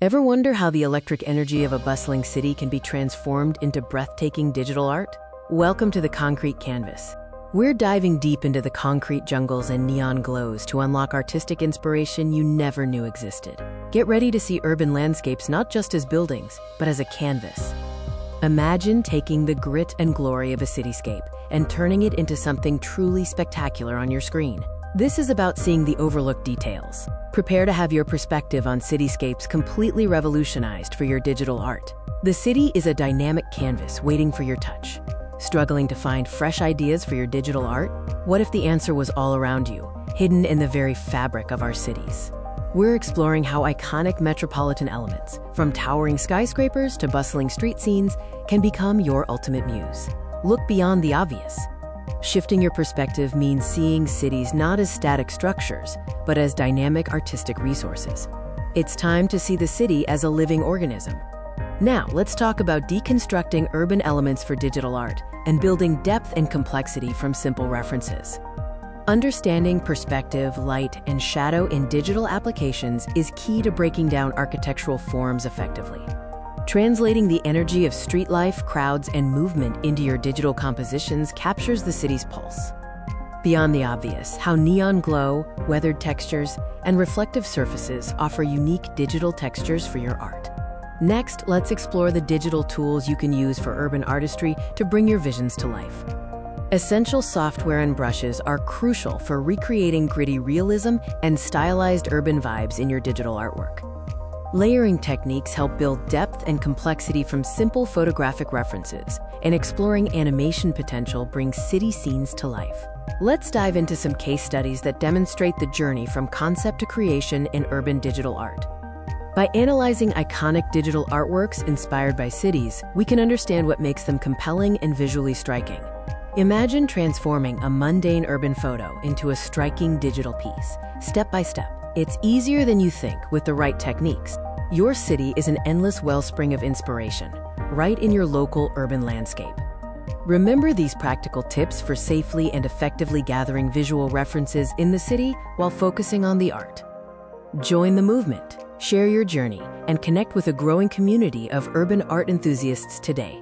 Ever wonder how the electric energy of a bustling city can be transformed into breathtaking digital art? Welcome to the Concrete Canvas. We're diving deep into the concrete jungles and neon glows to unlock artistic inspiration you never knew existed. Get ready to see urban landscapes not just as buildings, but as a canvas. Imagine taking the grit and glory of a cityscape and turning it into something truly spectacular on your screen. This is about seeing the overlooked details. Prepare to have your perspective on cityscapes completely revolutionized for your digital art. The city is a dynamic canvas waiting for your touch. Struggling to find fresh ideas for your digital art? What if the answer was all around you, hidden in the very fabric of our cities? We're exploring how iconic metropolitan elements, from towering skyscrapers to bustling street scenes, can become your ultimate muse. Look beyond the obvious. Shifting your perspective means seeing cities not as static structures, but as dynamic artistic resources. It's time to see the city as a living organism. Now, let's talk about deconstructing urban elements for digital art and building depth and complexity from simple references. Understanding perspective, light, and shadow in digital applications is key to breaking down architectural forms effectively. Translating the energy of street life, crowds, and movement into your digital compositions captures the city's pulse. Beyond the obvious, how neon glow, weathered textures, and reflective surfaces offer unique digital textures for your art. Next, let's explore the digital tools you can use for urban artistry to bring your visions to life. Essential software and brushes are crucial for recreating gritty realism and stylized urban vibes in your digital artwork. Layering techniques help build depth and complexity from simple photographic references, and exploring animation potential brings city scenes to life. Let's dive into some case studies that demonstrate the journey from concept to creation in urban digital art. By analyzing iconic digital artworks inspired by cities, we can understand what makes them compelling and visually striking. Imagine transforming a mundane urban photo into a striking digital piece, step by step. It's easier than you think with the right techniques. Your city is an endless wellspring of inspiration, right in your local urban landscape. Remember these practical tips for safely and effectively gathering visual references in the city while focusing on the art. Join the movement, share your journey, and connect with a growing community of urban art enthusiasts today.